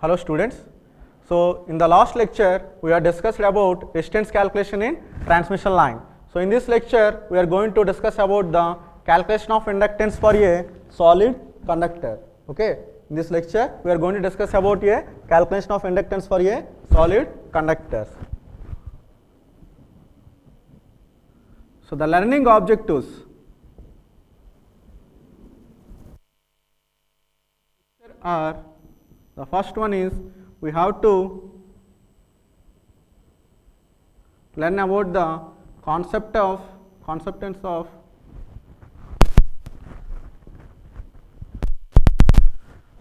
Hello students. So in the last lecture we have discussed about resistance calculation in transmission line. So in this lecture we are going to discuss about the calculation of inductance for a solid conductor. Okay. In this lecture we are going to discuss about a calculation of inductance for a solid conductor. So the learning objectives are, the first one is we have to learn about the concepts of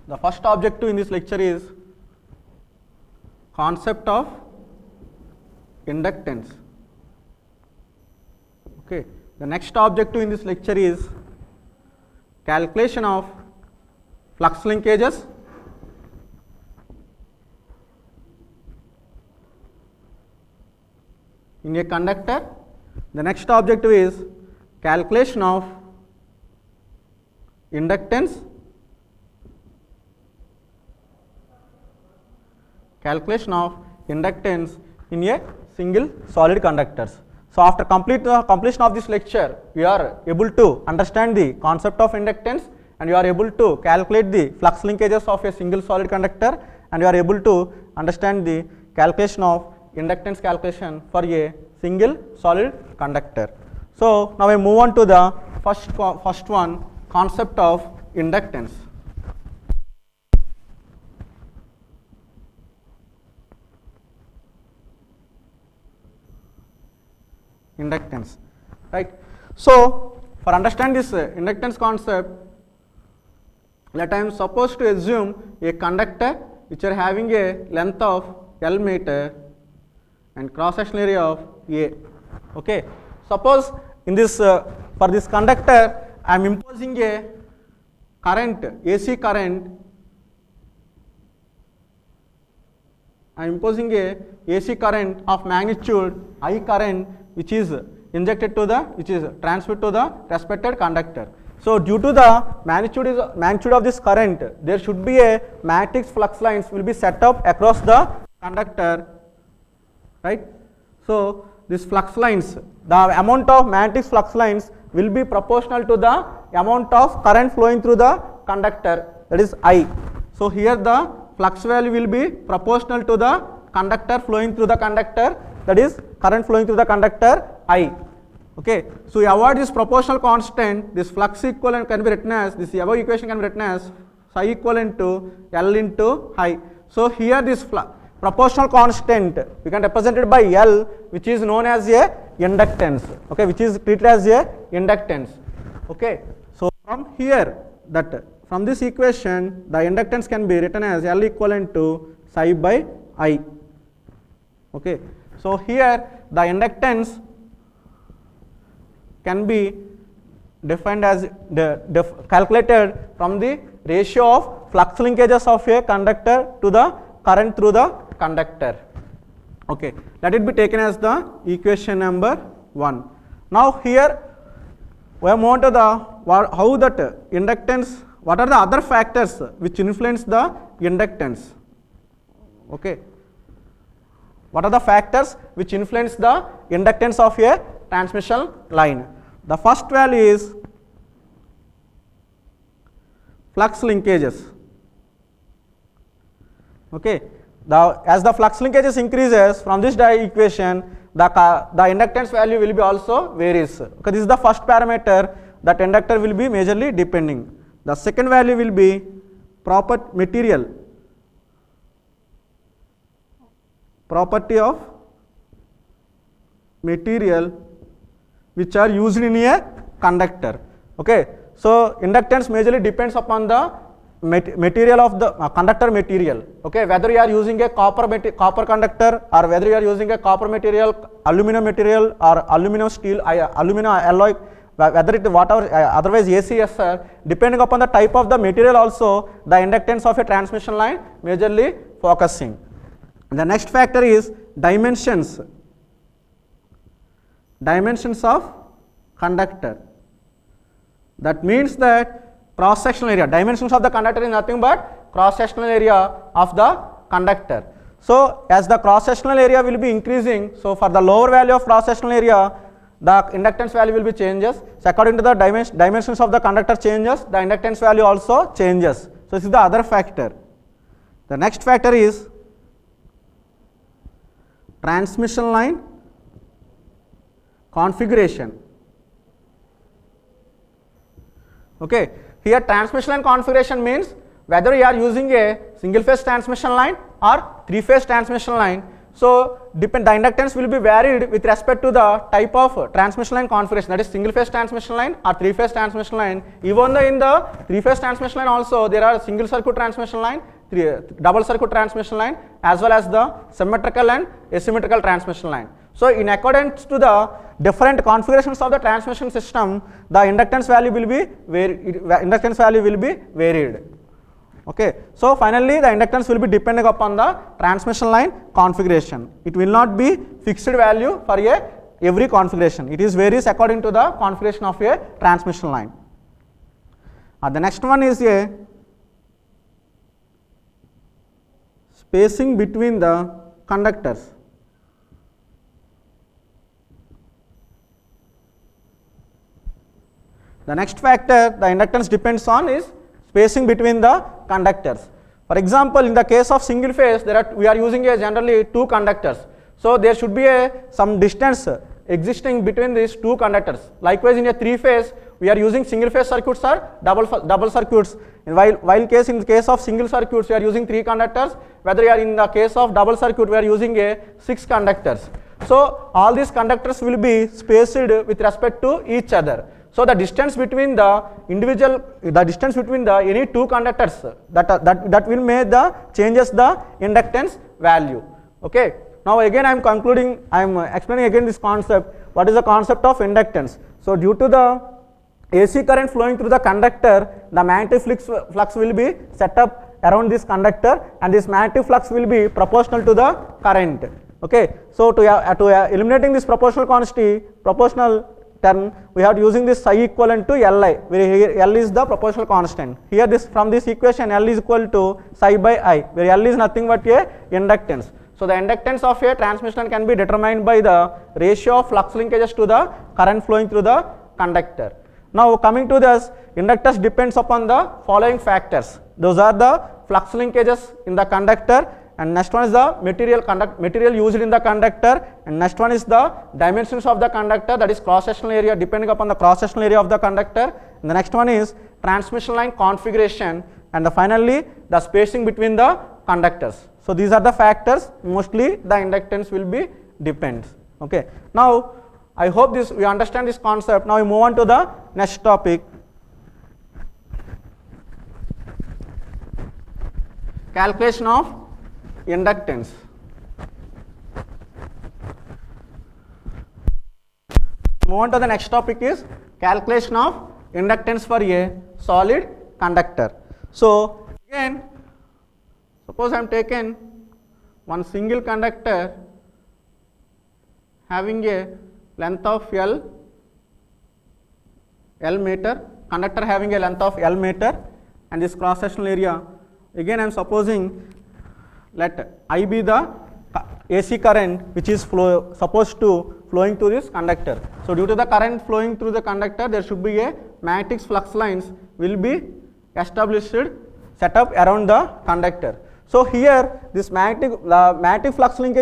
the first objective in this lecture is concept of inductance. Okay. The next objective in this lecture is calculation of flux linkages. In a conductor. The next objective is calculation of inductance. Calculation of inductance in a single solid conductors. So after completion of this lecture, you are able to understand the concept of inductance and you are able to calculate the flux linkages of a single solid conductor and you are able to understand the calculation of inductance calculation for a single solid conductor. So now I move on to the first one, concept of inductance. Inductance, right? So for understand this inductance concept, let I am supposed to assume a conductor which are having a length of L meter and cross sectional area of A. Okay. Suppose in this for this conductor I am imposing a current, AC current. I am imposing a AC current of magnitude I current which is injected to the, which is transmitted to the respected conductor. So due to the magnitude of this current, there should be a magnetic flux lines will be set up across the conductor, right? So this flux lines, the amount of magnetic flux lines will be proportional to the amount of current flowing through the conductor, that is I. So here the flux value will be proportional to the conductor flowing through the conductor, that is current flowing through the conductor I. Okay. So you avoid this proportional constant, this flux equivalent can be written as, this above equation can be written as psi equivalent to L into I. So here this proportional constant we can represent it by L, which is known as a inductance, okay, which is treated as a inductance. Okay. So from here, that from this equation the inductance can be written as L equivalent to psi by I. Okay. So here the inductance can be defined as calculated from the ratio of flux linkages of a conductor to the current through the conductor. Okay. Let it be taken as the equation number 1. Now here we have moved to the how that inductance, what are the other factors which influence the inductance. Okay. What are the factors which influence the inductance of a transmission line? The first value is flux linkages. Okay. As the flux linkages increases from this equation, the inductance value will be also varies. Okay, this is the first parameter that inductor will be majorly depending. The second value will be property of material which are used in a conductor. Okay. So inductance majorly depends upon the material of the conductor material. Okay. Whether you are using a copper conductor or whether you are using a copper material, aluminum material or aluminum steel, aluminum alloy, whether it whatever otherwise ACSR, depending upon the type of the material also the inductance of a transmission line majorly focusing. The next factor is dimensions of conductor. That means that cross sectional area, dimensions of the conductor is nothing but cross sectional area of the conductor. So as the cross sectional area will be increasing, so for the lower value of cross sectional area, the inductance value will be changes. So according to the dimensions of the conductor changes, the inductance value also changes. So this is the other factor. The next factor is transmission line configuration. Okay, here transmission line configuration means whether you are using a single phase transmission line or three phase transmission line. So the inductance will be varied with respect to the type of transmission line configuration, that is single phase transmission line or three phase transmission line. Even though in the three phase transmission line also there are single circuit transmission line, double circuit transmission line, as well as the symmetrical and asymmetrical transmission line. So in accordance to the different configurations of the transmission system, the inductance value will be varied. Okay, so finally the inductance will be depending upon the transmission line configuration. It will not be fixed value for every configuration. It is varies according to the configuration of a transmission line. The next one is a spacing between the conductors. The next factor the inductance depends on is spacing between the conductors. For example, in the case of single phase, we are using generally two conductors. So there should be some distance existing between these two conductors. Likewise, in a three phase, we are using single phase circuits or double circuits. In the case of single circuits, we are using three conductors. Whether you are in the case of double circuit, we are using six conductors. So all these conductors will be spaced with respect to each other. So the distance between the any two conductors that will make the changes the inductance value. Okay. Now again I am explaining again this concept. What is the concept of inductance? So due to the AC current flowing through the conductor, the magnetic flux will be set up around this conductor, and this magnetic flux will be proportional to the current. Okay. So to eliminating this proportional term, we have using this psi equivalent to Li, where here L is the proportional constant. Here from this equation L is equal to psi by I, where L is nothing but a inductance. So the inductance of a transmission can be determined by the ratio of flux linkages to the current flowing through the conductor. Now coming to this, inductance depends upon the following factors. Those are the flux linkages in the conductor, and next one is the material used in the conductor, and next one is the dimensions of the conductor, that is cross sectional area, depending upon the cross sectional area of the conductor, and the next one is transmission line configuration, and finally the spacing between the conductors. So these are the factors, mostly the inductance will be depends. Okay. Now I hope we understand this concept. Now we move on to the next topic, calculation of inductance. Move on to the next topic is calculation of inductance for a solid conductor. So again, suppose I am taken one single conductor having a length of L meter, conductor having a length of L meter, and this cross sectional area, again I am supposing let I be the AC current which is supposed to flowing through this conductor. So due to the current flowing through the conductor, there should be a magnetic flux lines will be established, set up around the conductor. So here this magnetic flux lines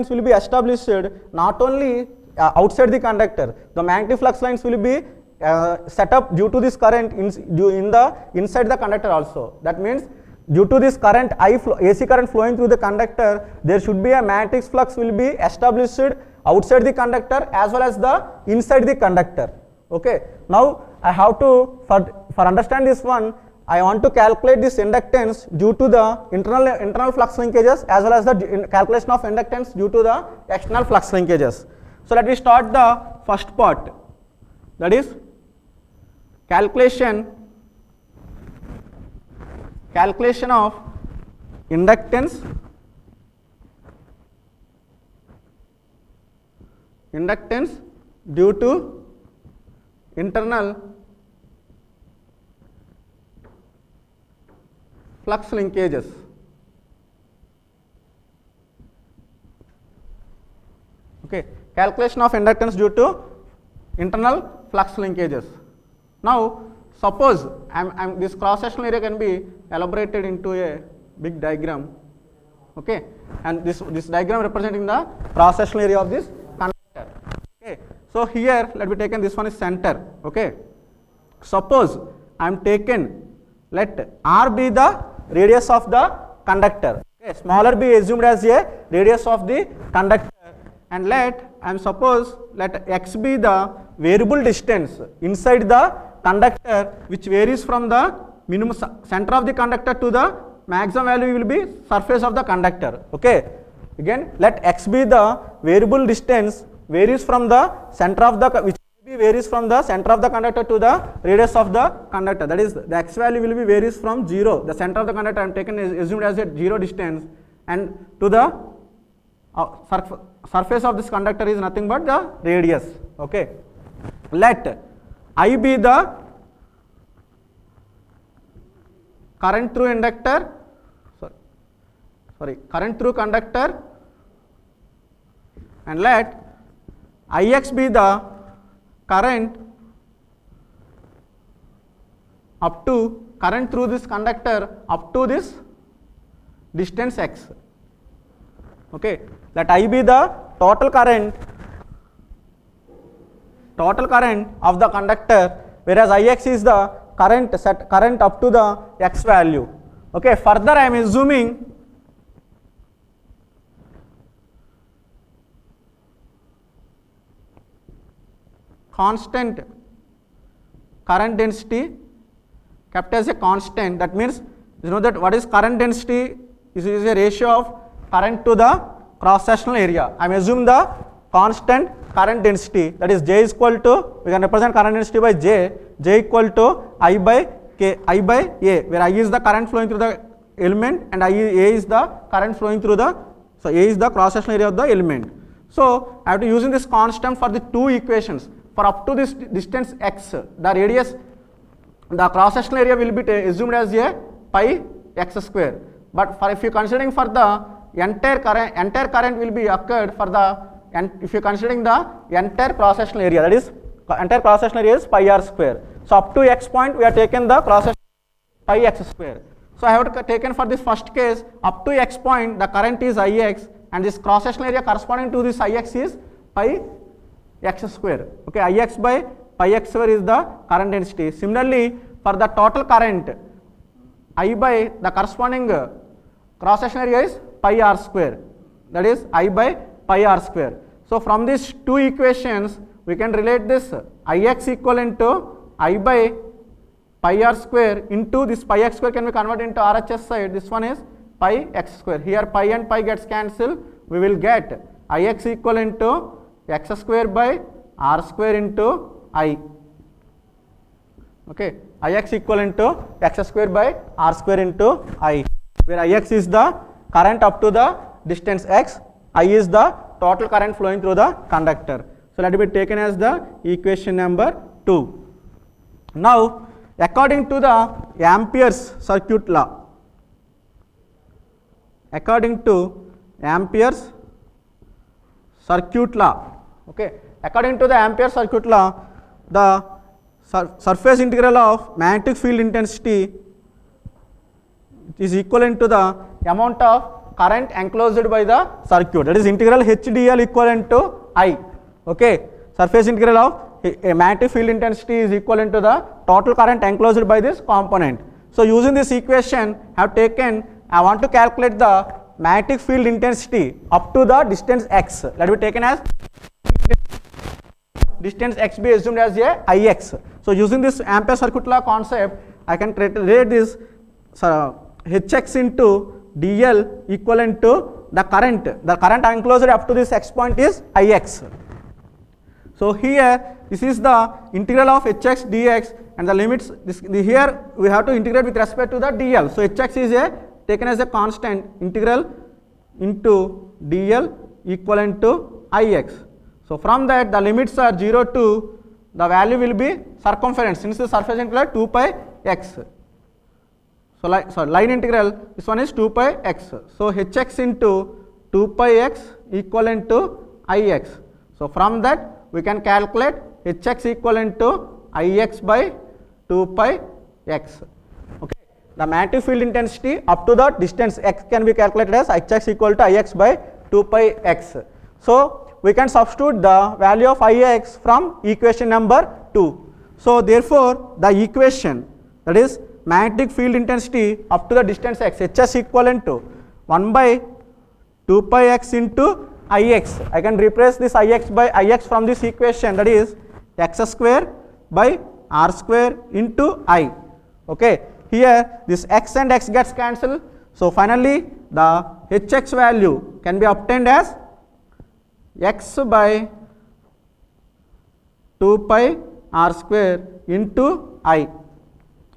will be established not only outside the conductor. The magnetic flux lines will be set up due to this current inside the conductor also. That means due to this current AC current flowing through the conductor, there should be a magnetic flux will be established outside the conductor as well as the inside the conductor. Okay. Now I have to for understand this one, I want to calculate this inductance due to the internal flux linkages as well as the calculation of inductance due to the external flux linkages. So let me start the first part, that is calculation of inductance due to internal flux linkages. Okay, calculation of inductance due to internal flux linkages. Now, suppose this cross-sectional area can be elaborated into a big diagram. Okay, and this diagram representing the cross-sectional area of this conductor. Okay, so here let me taken this one is center. Okay, suppose I am taken, let r be the radius of the conductor. Okay, smaller be assumed as a radius of the conductor, and let x be the variable distance inside the conductor, which varies from the minimum center of the conductor to the maximum value will be surface of the conductor. Okay, again let x be the variable distance varies from the center of the varies from the center of the conductor to the radius of the conductor. That is, the x value will be varies from 0. The center of the conductor I am taken is assumed as a 0 distance, and to the surface of this conductor is nothing but the radius. Okay, let I be the current through inductor, current through conductor, and let Ix be the current through this conductor up to this distance x. Okay, let I be the total current of the conductor, whereas Ix is the current up to the x value. Okay, further I am assuming constant current density kept as a constant. That means you know that what is current density is a ratio of current to the cross sectional area. I am assuming the constant current density, that is J is equal to, we can represent current density by J equal to I by A, where I is the current flowing through the element and A is the current flowing through the, so A is the cross sectional area of the element. So I have to using this constant for the two equations. For up to this distance x, the radius, the cross sectional area will be assumed as a pi x square. But for if you considering for the entire current will be occurred for the, and if you considering the entire cross sectional area, that is entire cross sectional area is pi r square. So up to x point we have taken the cross section pi x square. So I have taken for this first case up to x point the current is Ix, and this cross sectional area corresponding to this Ix is pi x square. Okay, Ix by pi x square is the current density. Similarly, for the total current, I by the corresponding cross sectional area is pi r square, that is I by pi r square. So from these two equations we can relate this Ix equivalent to I by pi r square into this pi x square can be converted into RHS side. This one is pi x square. Here pi and pi gets cancelled. We will get Ix equivalent to x square by r square into I. Okay, Ix equivalent to x square by r square into I, where Ix is the current up to the distance x, I is the total current flowing through the conductor. So let it be taken as the equation number 2. Now, according to the Ampere's circuit law, according to Ampere's circuit law, okay, according to the Ampere circuit law, the surface integral of magnetic field intensity is equivalent to the amount of current enclosed by the circuit, that is integral HDL equivalent to I. Okay, surface integral of a magnetic field intensity is equivalent to the total current enclosed by this component. So using this equation I want to calculate the magnetic field intensity up to the distance x. Let it be taken as distance x be assumed as a Ix. So using this Ampere circuit law concept, I can relate this Hx into dl equivalent to the current enclosed up to this x point is Ix. So here this is the integral of Hx dx, and the limits here we have to integrate with respect to the dl. So Hx is taken as a constant, integral into dl equivalent to Ix. So from that the limits are 0 to the value will be circumference, since the surface integral 2 pi x. So So line integral, this one is 2 pi x. So hx into 2 pi x equivalent to ix. So from that we can calculate hx equivalent to ix by 2 pi x. Okay. The magnetic field intensity up to the distance x can be calculated as hx equal to ix by 2 pi x. So we can substitute the value of ix from equation number 2. So therefore the equation, that is magnetic field intensity up to the distance x, hs equivalent to 1 by 2 pi x into ix. I can replace this ix by ix from this equation, that is x square by r square into I. Okay. Here this x and x gets cancelled. So finally the hx value can be obtained as x by 2 pi r square into I.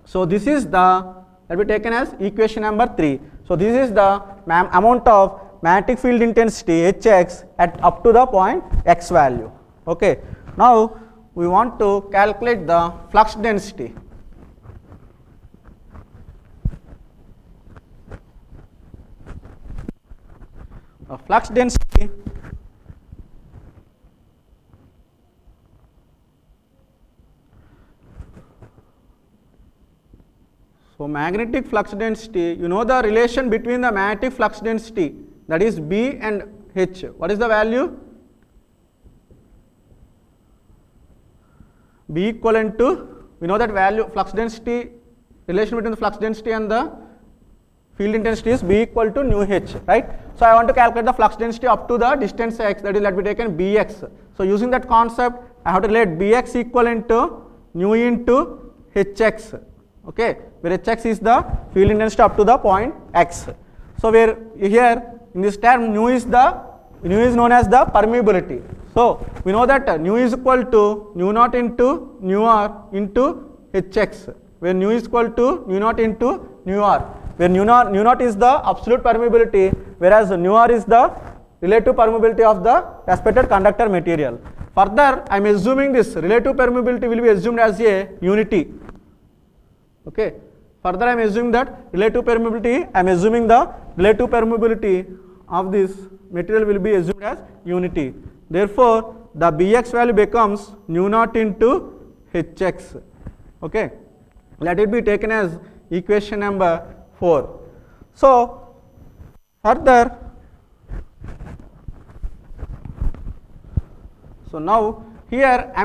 So this is the, that will be taken as equation number 3. So this is the amount of magnetic field intensity hx at up to the point x value. Okay. Now we want to calculate the flux density. Flux density So magnetic flux density, you know the relation between the magnetic flux density, that is B and H. What is the value? B equivalent to, we know that value, flux density, relation between the flux density and the field intensity is B equal to nu H, right? So I want to calculate the flux density up to the distance x, that is, let me taken Bx. So using that concept, I have to relate Bx equivalent to nu into Hx, okay, where Hx is the field intensity up to the point x. So where here in this term nu is known as the permeability. So we know that nu is equal to nu naught into nu r into Hx, where nu is equal to nu naught into nu r, where nu naught is the absolute permeability, whereas nu r is the relative permeability of the respective conductor material. Further, I am assuming this relative permeability will be assumed as a unity. Okay. Further, I am assuming that relative permeability, I am assuming the relative permeability of this material will be assumed as unity. Therefore, the Bx value becomes nu naught into Hx. Okay. Let it be taken as equation number 4. So further, so now here I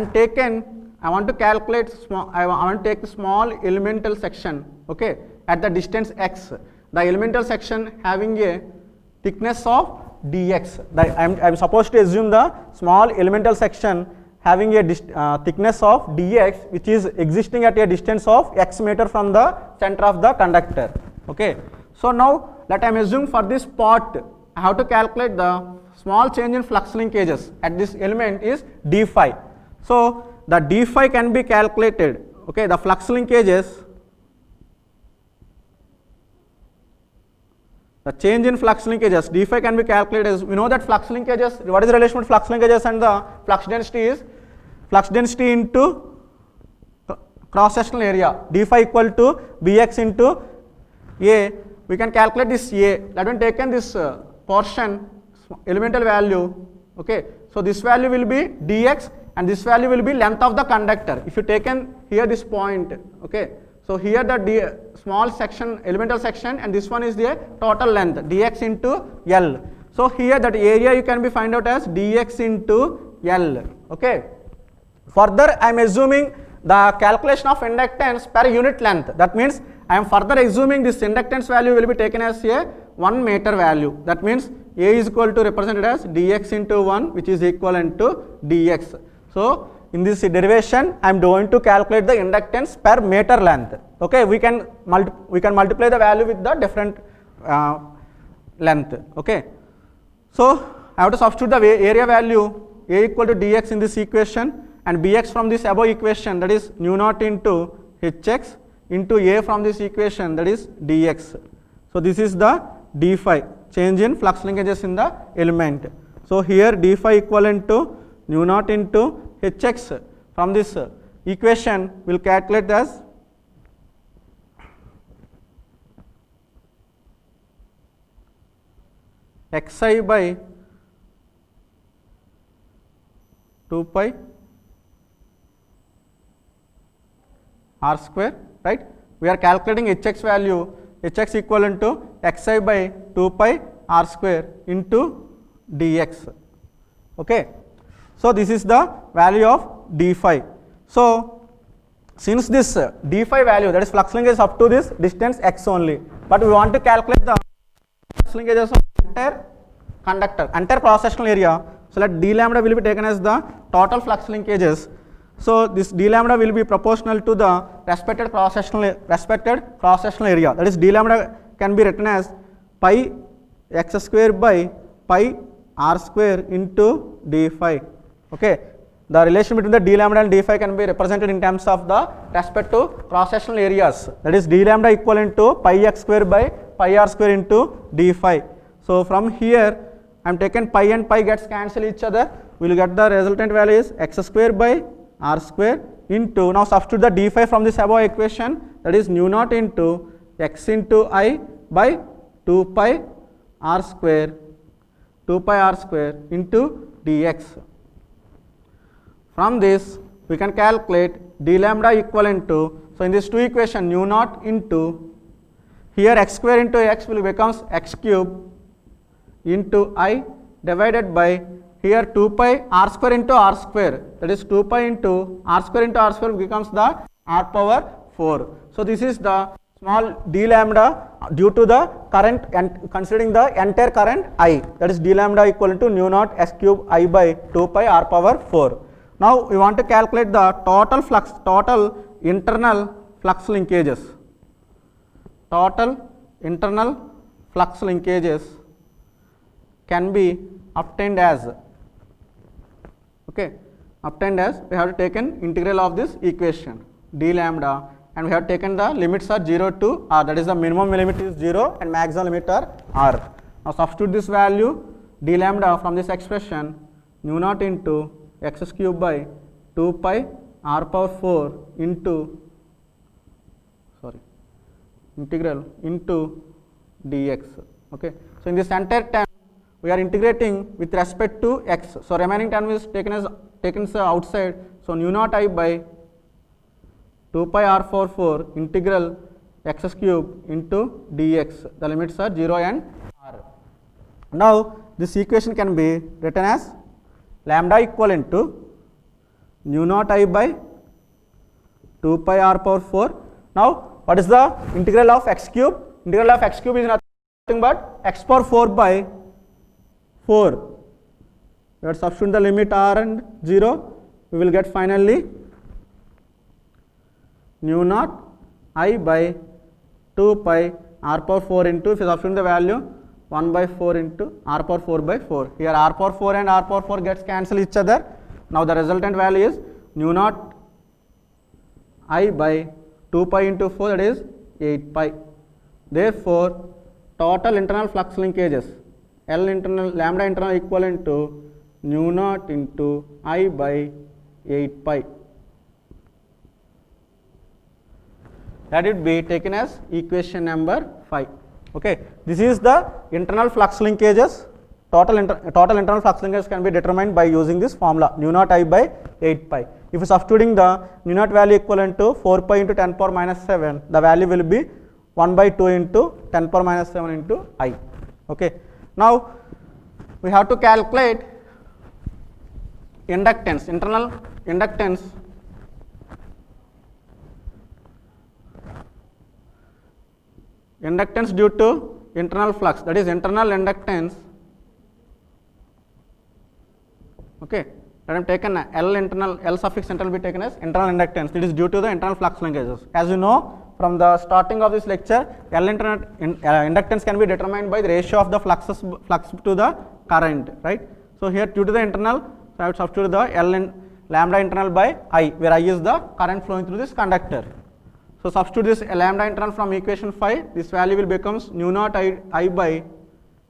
want to calculate I want to take the small elemental section, okay, at the distance x. The elemental section having a thickness of dx. I am supposed to assume the small elemental section having a thickness of dx, which is existing at a distance of x meter from the center of the conductor. Okay. So now let I am assume for this part I have to calculate the small change in flux linkages at this element is d phi. So the d phi can be calculated, okay, the flux linkages, the change in flux linkages d phi can be calculated as, we know that flux linkages, what is the relation between flux linkages and the flux density is flux density into cross sectional area, d phi equal to Bx into A. We can calculate this A, that when taken this portion elemental value, okay, so this value will be dx and this value will be length of the conductor. If you taken here this point, okay, so here the small section, elemental section, and this one is the total length dx into L. So here that area you can be find out as dx into L. Okay. Further, I am assuming the calculation of inductance per unit length. That means I am further assuming this inductance value will be taken as a 1 meter value. That means A is equal to represented as dx into 1, which is equivalent to dx. So in this derivation, I am going to calculate the inductance per meter length. Okay, we can multiply the value with the different length. Okay, so I have to substitute the area value A equal to dx in this equation and Bx from this above equation, that is nu naught into Hx into A from this equation, that is dx. So this is the d phi, change in flux linkages in the element. So here d phi equivalent to nu naught into Hx from this equation will calculate as xi by 2 pi r square, right? We are calculating hx value, hx equivalent to xi by 2 pi r square into dx. Okay. So this is the value of d phi. So since this d phi value, that is flux linkage, is up to this distance x only, but we want to calculate the flux linkages of entire conductor, entire cross sectional area. So let d lambda will be taken as the total flux linkages. So this d lambda will be proportional to the respected cross sectional area. That is, d lambda can be written as pi x square by pi r square into d phi. Okay. The relation between the d lambda and d phi can be represented in terms of the respective cross sectional areas. That is, d lambda equivalent to pi x square by pi r square into d phi. So from here I am taken pi and pi gets cancel each other. We will get the resultant value is x square by r square into, now substitute the d phi from this above equation, that is nu naught into x into I by 2 pi r square into dx. From this we can calculate d lambda equivalent to, so in this two equation nu naught into, here x square into x will becomes x cube into I divided by, here 2 pi r square into r square, that is 2 pi into r square becomes the r power 4. So this is the small d lambda due to the current and considering the entire current I, that is d lambda equivalent to nu naught s cube I by 2 pi r power 4. Now we want to calculate the total internal flux linkages. Total internal flux linkages can be obtained as, okay, obtained as, we have taken integral of this equation d lambda, and we have taken the limits are 0 to r, that is the minimum limit is 0 and maximum limit are r. Now substitute this value d lambda from this expression, nu naught into x cube by 2 pi r power 4 into, integral into dx. Okay. So in this entire term we are integrating with respect to x. So remaining term is taken as outside. So nu naught I by 2 pi r power 4 integral x cube into dx. The limits are 0 and r. Now this equation can be written as lambda equivalent to nu naught I by 2 pi r power 4. Now what is the integral of x cube? Integral of x cube is nothing but x power 4 by 4. We have substitute the limit r and 0. We will get finally nu naught I by 2 pi r power 4 into, if you substitute the value 1 by 4 into r power 4 by 4. Here r power 4 and r power 4 gets cancel each other. Now the resultant value is nu naught I by 2 pi into 4, that is 8 pi. Therefore total internal flux linkages L internal lambda internal equivalent to nu naught into I by 8 pi. That would be taken as equation number 5. Okay. This is the internal flux linkages. Total internal flux linkages can be determined by using this formula nu naught I by 8 pi. If you substituting the nu naught value equivalent to 4 pi into 10 power minus 7, the value will be 1 by 2 into 10 power minus 7 into I. Okay. Now we have to calculate inductance, internal inductance due to internal flux, that is internal inductance. Okay. Let them taken L internal, L suffix internal be taken as internal inductance. It is due to the internal flux linkages. As you know from the starting of this lecture, L internal inductance can be determined by the ratio of the flux to the current, right? So here due to the internal, so I would substitute the L lambda internal by I, where I is the current flowing through this conductor. So substitute this lambda internal from equation 5. This value will becomes nu naught I by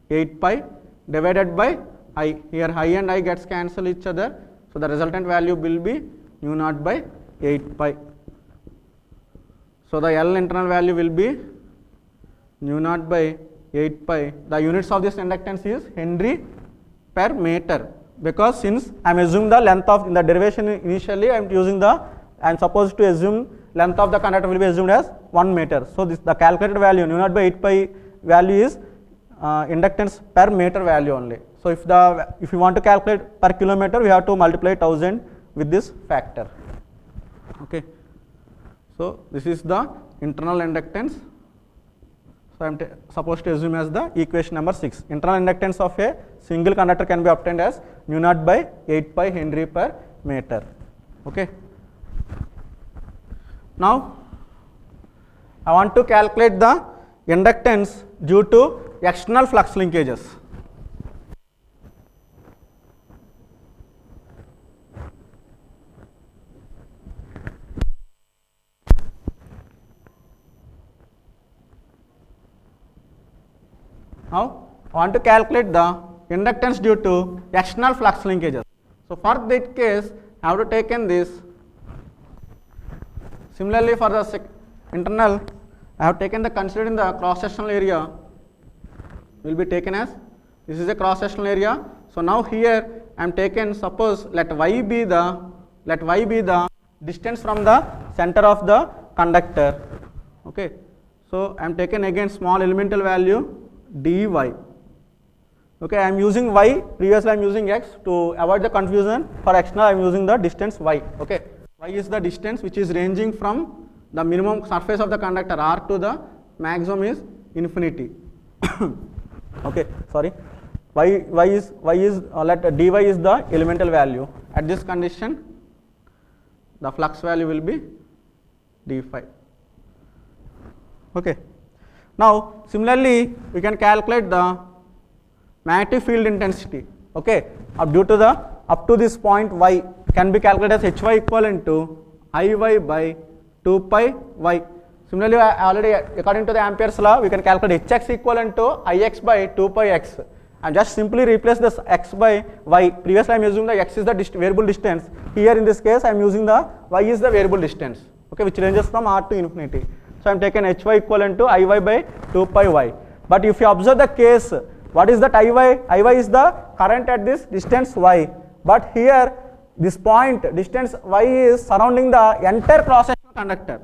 8 pi divided by I. Here I and I gets cancel each other. So the resultant value will be nu naught by 8 pi. So the L internal value will be nu naught by 8 pi. The units of this inductance is Henry per meter, because since I am assuming the length of, in the derivation initially I am supposed to assume length of the conductor will be assumed as 1 meter. So this, the calculated value nu naught by 8 pi value is inductance per meter value only. So if you want to calculate per kilometer, we have to multiply 1000 with this factor. Okay. So this is the internal inductance. So I am supposed to assume as the equation number 6. Internal inductance of a single conductor can be obtained as nu naught by 8 pi Henry per meter. Okay. Now I want to calculate the inductance due to external flux linkages. Now I want to calculate the inductance due to external flux linkages. So for that case, I have to take in this. Similarly, for the internal, I have taken the considering the cross sectional area will be taken as, this is a cross sectional area. So now here I am taken, suppose let y be the distance from the center of the conductor. Okay. So I am taken again small elemental value dy. Okay, I am using y, previously I am using x. To avoid the confusion, for external I am using the distance y. Okay, y is the distance which is ranging from the minimum surface of the conductor r to the maximum is infinity. Okay, sorry, y is let dy is the elemental value. At this condition, the flux value will be d phi. Okay. Now similarly, we can calculate the magnetic field intensity. Okay, up to this point y can be calculated as hy equivalent to Iy by 2 pi y. Similarly, already according to the Ampere's law, we can calculate Hx equivalent to Ix by 2 pi x, and just simply replace this x by y. Previously I am using the x is the variable distance. Here in this case I am using the y is the variable distance, okay, which ranges from r to infinity. So I am taken hy equivalent to Iy by 2 pi y. But if you observe the case, what is that Iy? Iy is the current at this distance y. But here this point distance y is surrounding the entire cross sectional conductor.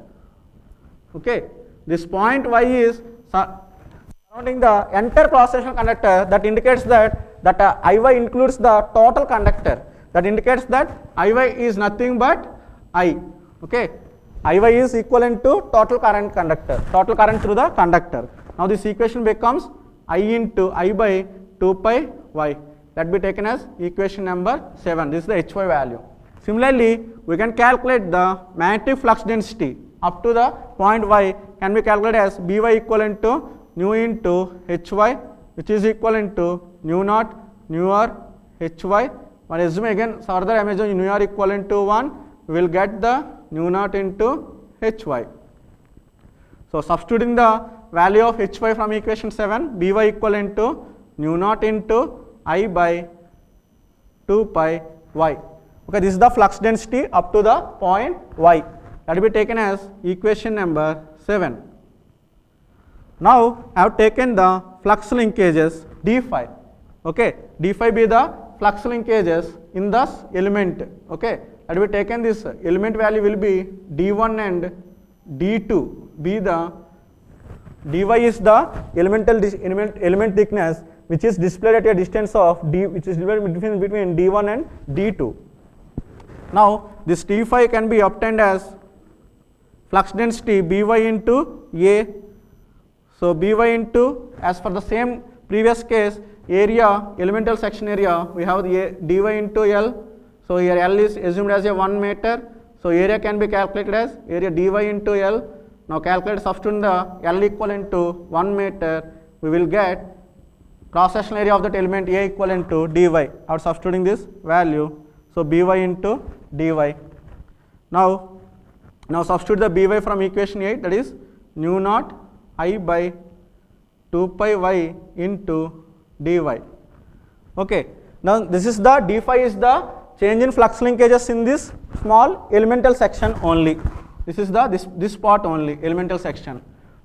Okay, this point y is surrounding the entire cross sectional conductor. That indicates that Iy includes the total conductor. That indicates that Iy is nothing but I. Okay. Iy is equivalent to total current through the conductor. Now this equation becomes I into I by 2 pi y. That be taken as equation number 7. This is the hy value. Similarly, we can calculate the magnetic flux density up to the point y can be calculated as by equivalent to nu into hy, which is equivalent to nu naught nu r hy. But assume again further I am assuming nu r equivalent to 1, we will get the nu naught into hy. So substituting the value of hy from equation 7, by equivalent to nu naught into I by 2 pi y. Okay, this is the flux density up to the point y. That will be taken as equation number 7. Now I have taken the flux linkages d phi. Okay, d phi be the flux linkages in this element. Okay, that will be taken, this element value will be d1 and d2 be the dy is the element thickness which is displayed at a distance of d, which is divided between d1 and d2. Now this d phi can be obtained as flux density by into A. So by into, as for the same previous case, area, elemental section area, we have the dy into L. So here L is assumed as a 1 meter. So area can be calculated as area dy into L. Now calculate substituting the L equivalent to 1 meter, we will get cross sectional area of that element A equivalent to dy. Out substituting this value, so by into dy. Now substitute the by from equation 8, that is nu naught I by 2 pi y into dy. Okay. Now this is the d phi is the change in flux linkages in this small elemental section only. This is the this part only, elemental section.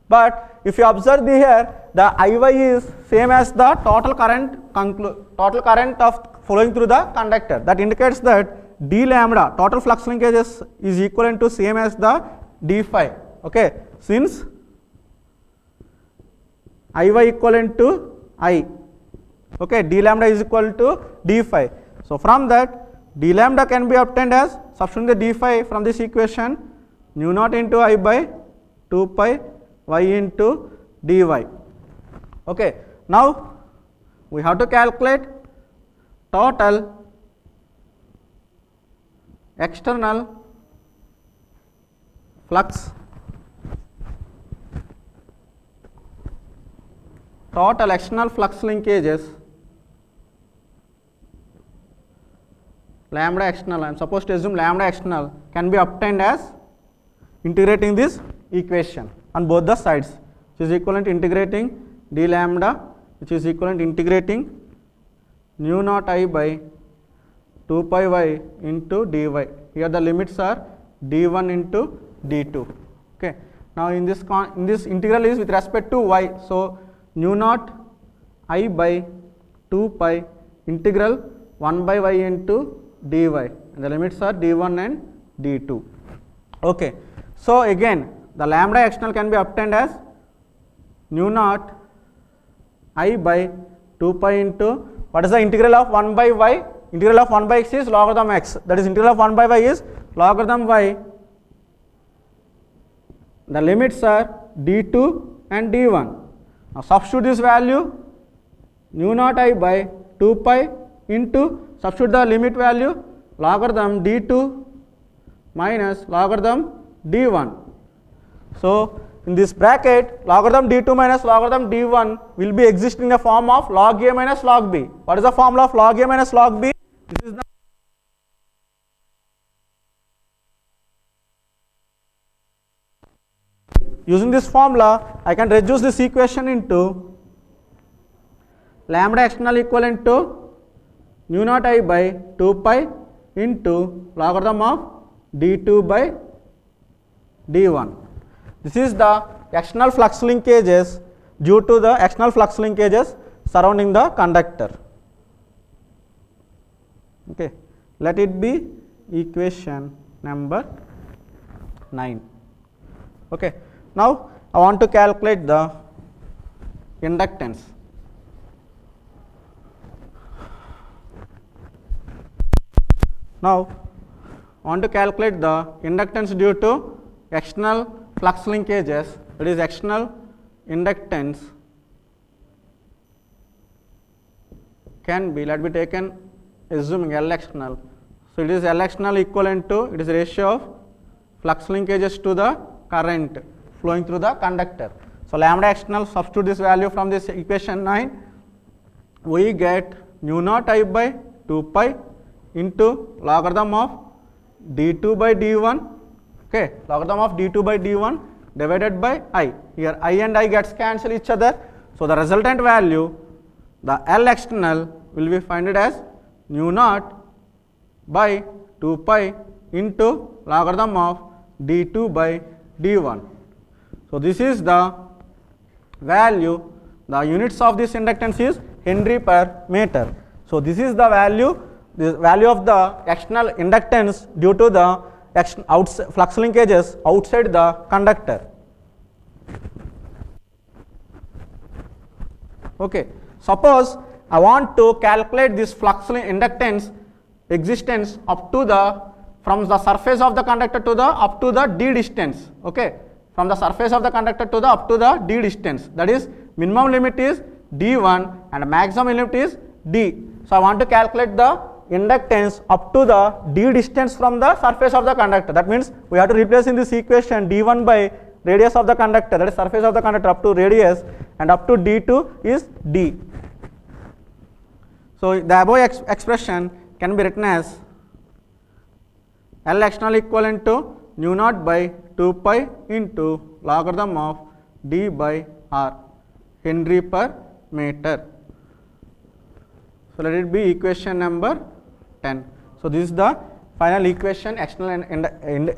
But if you observe here, the Iy is same as the total current of flowing through the conductor. That indicates that d lambda, total flux linkages, is equivalent to same as the d phi. Okay, since Iy equivalent to I. Okay, d lambda is equal to d phi. So from that, d lambda can be obtained as, substituting the d phi from this equation, mu naught into I by 2 pi y into dy. Okay, now we have to calculate total external flux, linkages, lambda external, I am supposed to assume lambda external can be obtained as integrating this equation on both the sides, which is equivalent to integrating d lambda, which is equivalent to integrating mu naught I by 2 pi y into dy. Here the limits are d1 into d2. Okay. Now in this integral is with respect to y, so mu naught I by 2 pi integral 1 by y into dy, and the limits are d1 and d2. Okay. So again, the lambda external can be obtained as mu naught I by 2 pi into, what is the integral of 1 by y? Integral of 1 by x is logarithm x, that is integral of 1 by y is logarithm y. The limits are d2 and d1. Now substitute this value, mu naught I by 2 pi into, substitute the limit value, logarithm d2 minus logarithm d1. So in this bracket, logarithm d2 minus logarithm d1 will be existing in the form of log a minus log b. What is the formula of log a minus log b? This is the using this formula, I can reduce this equation into lambda external equivalent to mu naught I by 2 pi into logarithm of d2 by d1. This is the external flux linkages due to the external flux linkages surrounding the conductor. Okay. Let it be equation number 9. Okay. Now I want to calculate the inductance. Now I want to calculate the inductance due to external flux linkages, it is external inductance can be, let me taken assuming L external. So it is L external equivalent to, it is ratio of flux linkages to the current flowing through the conductor. So lambda external, substitute this value from this equation 9, we get mu naught I by 2 pi into logarithm of d2 by d1. Okay, logarithm of d2 by d1 divided by I. Here I and I gets cancel each other. So the resultant value, the L external will be found as mu naught by 2 pi into logarithm of d2 by d1. So this is the value, the units of this inductance is Henry per meter. So this is the value of the external inductance due to the flux linkages outside the conductor. Okay. Suppose I want to calculate this flux inductance existence up to the, from the surface of the conductor to the up to the d distance. Okay. From the surface of the conductor to the up to the d distance, that is minimum limit is d1 and maximum limit is d. So I want to calculate the inductance up to the d distance from the surface of the conductor. That means we have to replace in this equation d1 by radius of the conductor, that is surface of the conductor up to radius, and up to d2 is d. So the above expression can be written as L external equivalent to mu naught by 2 pi into logarithm of d by r, Henry per meter. So let it be equation number 10. So this is the final equation, external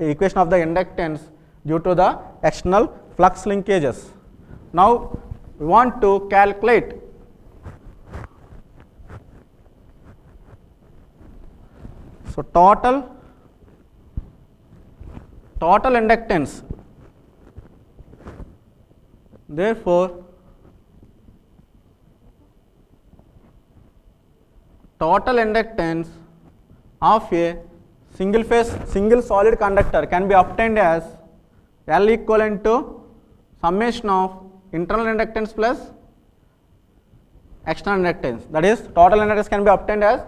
equation of the inductance due to the external flux linkages. Now we want to calculate so total inductance. Therefore, total inductance of a single solid conductor can be obtained as L equivalent to summation of internal inductance plus external inductance. That is, total inductance can be obtained as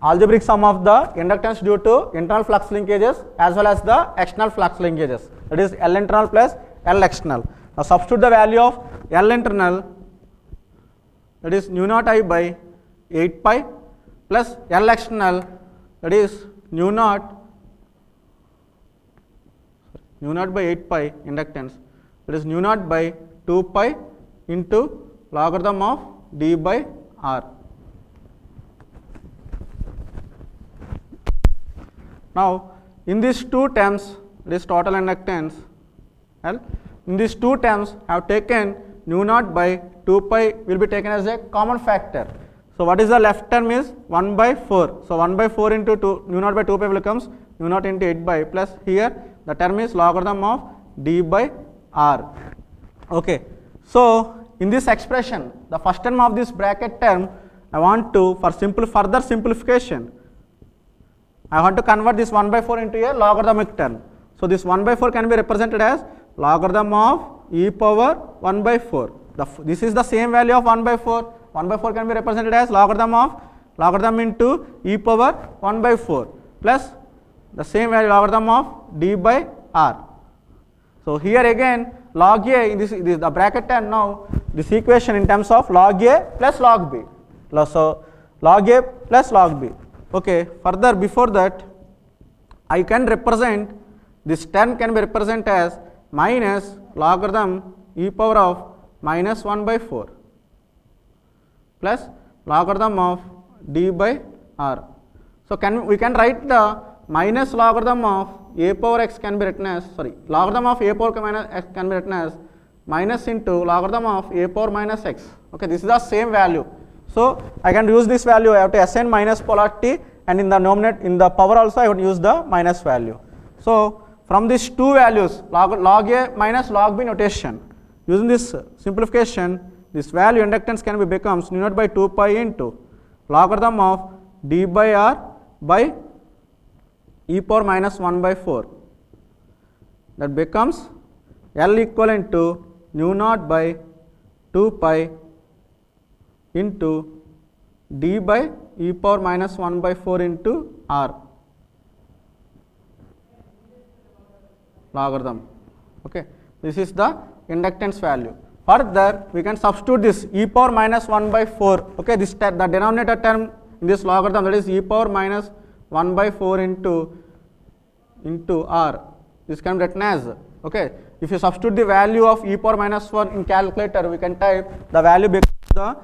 algebraic sum of the inductance due to internal flux linkages as well as the external flux linkages. That is L internal plus L external. Now substitute the value of L internal, that is nu naught I by 8 pi plus L external, that is nu naught by 8 pi inductance, that is nu naught by 2 pi into logarithm of d by r. Now in these two terms, this total inductance L, in these two terms I have taken nu naught by 2 pi will be taken as a common factor. So what is the left term is 1 by 4. So 1 by 4 into 2, nu naught by 2 pi becomes nu naught into 8 by, plus here the term is logarithm of d by r. Okay. So in this expression, the first term of this bracket term, I want to, for further simplification, I want to convert this 1 by 4 into a logarithmic term. So this 1 by 4 can be represented as logarithm of e power 1 by 4. This is the same value of 1 by 4. 1 by 4 can be represented as logarithm into e power 1 by 4 plus the same value logarithm of d by r. So here again log a, this the bracket term. Now this equation in terms of log a plus log b. So log a plus log b. Okay. Further, before that, I can represent this term can be represented as minus logarithm e power of minus 1 by 4 plus logarithm of d by r. So we can write the minus logarithm of a power x can be written as, logarithm of a power minus x can be written as minus into logarithm of a power minus x. Okay, this is the same value. So I can use this value. I have to assign minus polarity, and in the denominator, in the power also I would use the minus value. So from these two values, log a minus log b notation, using this simplification, this value inductance can be becomes nu naught by 2 pi into logarithm of d by r by e power minus 1 by 4. That becomes L equivalent to nu naught by 2 pi into d by e power minus 1 by 4 into r logarithm. Okay. This is the inductance value. Further, we can substitute this e power minus 1 by 4. Okay, this the denominator term in this logarithm, that is e power minus 1 by 4 into r. This can be written as, okay, if you substitute the value of e power minus 1 in calculator, we can type the value becomes the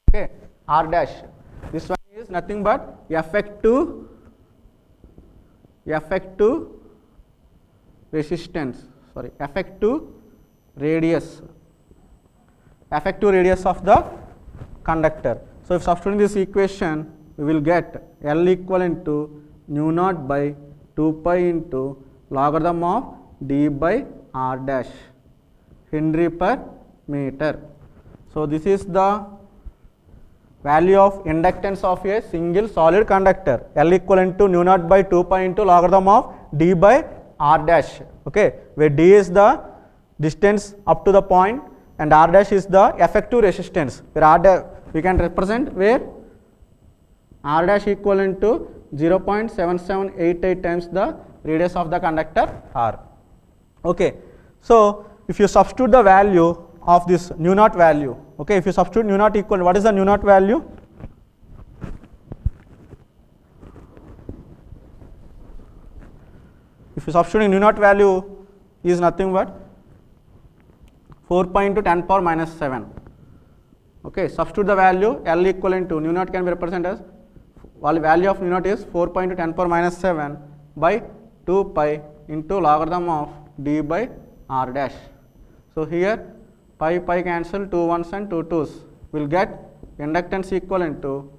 okay, r dash. This one is nothing but effective resistance, effective radius of the conductor. So if substituting this equation, we will get L equivalent to nu naught by 2 pi into logarithm of d by r dash Henry per meter. So this is the value of inductance of a single solid conductor, L equivalent to nu naught by 2 pi into logarithm of d by r dash, okay, where d is the distance up to the point and r dash is the effective resistance, where r dash we can represent where r dash equivalent to 0.7788 times the radius of the conductor r. Okay. So if you substitute the value of this nu naught value, okay, if you substitute nu naught equal, what is the nu naught value? If you substitute nu naught value is nothing but 4 pi into 10 power minus 7. Okay, substitute the value L equivalent to nu naught can be represented as value of nu naught is 4 pi into 10 power minus 7 by 2 pi into logarithm of d by r dash. So here pi cancel, 2 1s and 2 2s, will get inductance equivalent to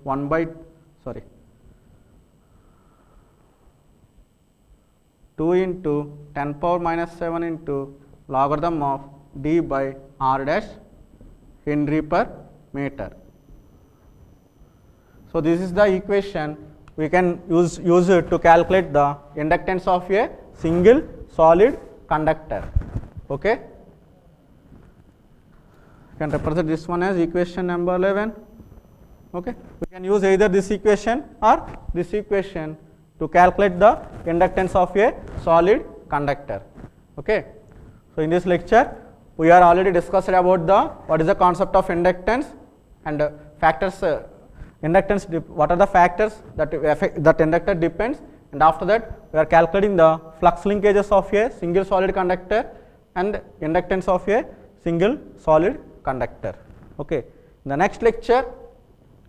2 into 10 power minus 7 into logarithm of d by r dash Henry per meter. So this is the equation we can use it to calculate the inductance of a single solid conductor. Okay, you can represent this one as equation number 11. Okay, we can use either this equation or this equation to calculate the inductance of a solid conductor. Okay, so in this lecture we are already discussed about the what is the concept of inductance and factors. Inductance, what are the factors that affect that inductor depends, and after that we are calculating the flux linkages of a single solid conductor and inductance of a single solid conductor. Okay. In the next lecture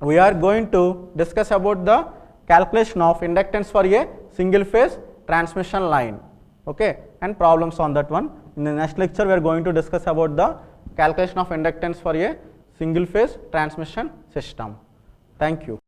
we are going to discuss about the calculation of inductance for a single phase transmission line, okay, and problems on that one. In the next lecture we are going to discuss about the calculation of inductance for a single phase transmission system. Thank you.